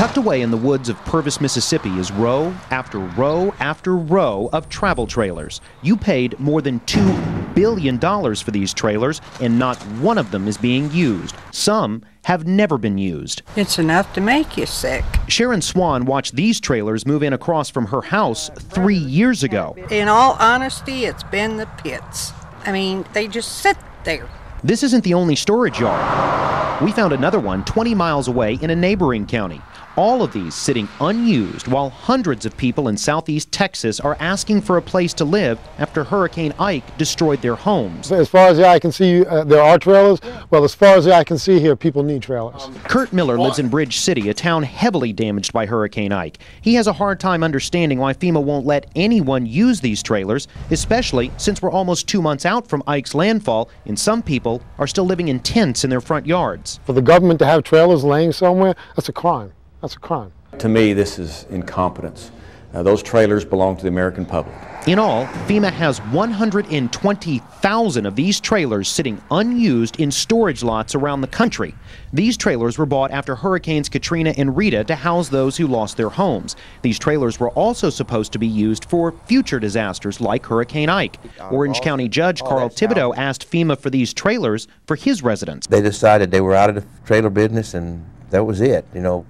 Tucked away in the woods of Purvis, Mississippi is row after row after row of travel trailers. You paid more than $2 billion for these trailers, and not one of them is being used. Some have never been used. It's enough to make you sick. Sharon Swan watched these trailers move in across from her house 3 years ago. In all honesty, it's been the pits. I mean, they just sit there. This isn't the only storage yard. We found another one 20 miles away in a neighboring county. All of these sitting unused while hundreds of people in southeast Texas are asking for a place to live after Hurricane Ike destroyed their homes. As far as the eye can see, there are trailers. Well, as far as the eye can see here, people need trailers. Kurt Miller lives in Bridge City, a town heavily damaged by Hurricane Ike. He has a hard time understanding why FEMA won't let anyone use these trailers, especially since we're almost 2 months out from Ike's landfall and some people are still living in tents in their front yards. For the government to have trailers laying somewhere, that's a crime. That's a crime. To me, this is incompetence. Those trailers belong to the American public. In all, FEMA has 120,000 of these trailers sitting unused in storage lots around the country. These trailers were bought after Hurricanes Katrina and Rita to house those who lost their homes. These trailers were also supposed to be used for future disasters like Hurricane Ike. Orange County Judge Carl Thibodeau asked FEMA for these trailers for his residents. They decided they were out of the trailer business, and that was it,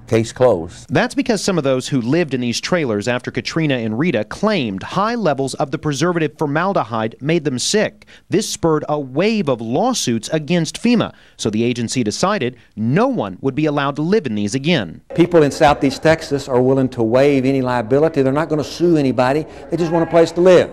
case closed. That's because some of those who lived in these trailers after Katrina and Rita claimed high levels of the preservative formaldehyde made them sick. This spurred a wave of lawsuits against FEMA, so the agency decided no one would be allowed to live in these again. People in southeast Texas are willing to waive any liability. They're not going to sue anybody. They just want a place to live.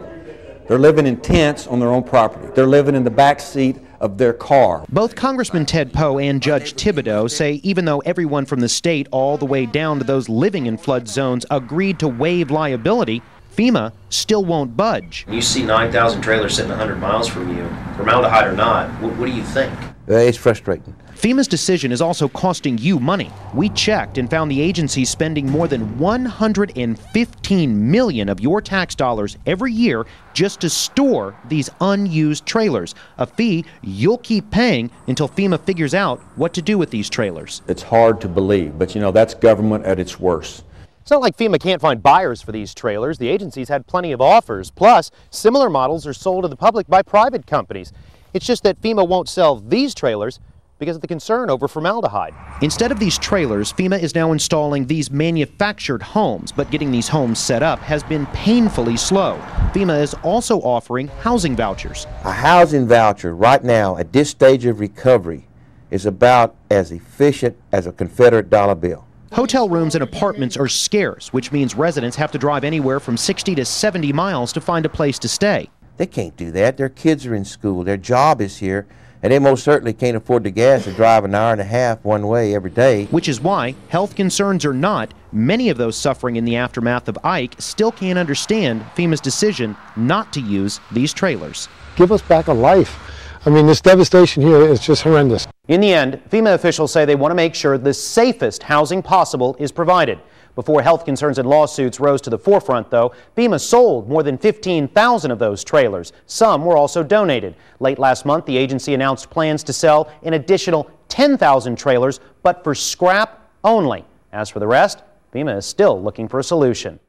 They're living in tents on their own property. They're living in the back seat of their car. Both Congressman Ted Poe and Judge Thibodeau say even though everyone from the state all the way down to those living in flood zones agreed to waive liability, FEMA still won't budge. You see 9,000 trailers sitting 100 miles from you, formaldehyde or not, what do you think? It's frustrating. FEMA's decision is also costing you money. We checked and found the agency spending more than $115 million of your tax dollars every year just to store these unused trailers, a fee you'll keep paying until FEMA figures out what to do with these trailers. It's hard to believe, but that's government at its worst. It's not like FEMA can't find buyers for these trailers. The agency's had plenty of offers. Plus, similar models are sold to the public by private companies. It's just that FEMA won't sell these trailers because of the concern over formaldehyde. Instead of these trailers, FEMA is now installing these manufactured homes, but getting these homes set up has been painfully slow. FEMA is also offering housing vouchers. A housing voucher right now at this stage of recovery is about as efficient as a Confederate dollar bill. Hotel rooms and apartments are scarce, which means residents have to drive anywhere from 60 to 70 miles to find a place to stay. They can't do that. Their kids are in school. Their job is here. And they most certainly can't afford the gas to drive an hour and a half one way every day. Which is why, health concerns or not, many of those suffering in the aftermath of Ike still can't understand FEMA's decision not to use these trailers. Give us back a life. I mean, this devastation here is just horrendous. In the end, FEMA officials say they want to make sure the safest housing possible is provided. Before health concerns and lawsuits rose to the forefront, though, FEMA sold more than 15,000 of those trailers. Some were also donated. Late last month, the agency announced plans to sell an additional 10,000 trailers, but for scrap only. As for the rest, FEMA is still looking for a solution.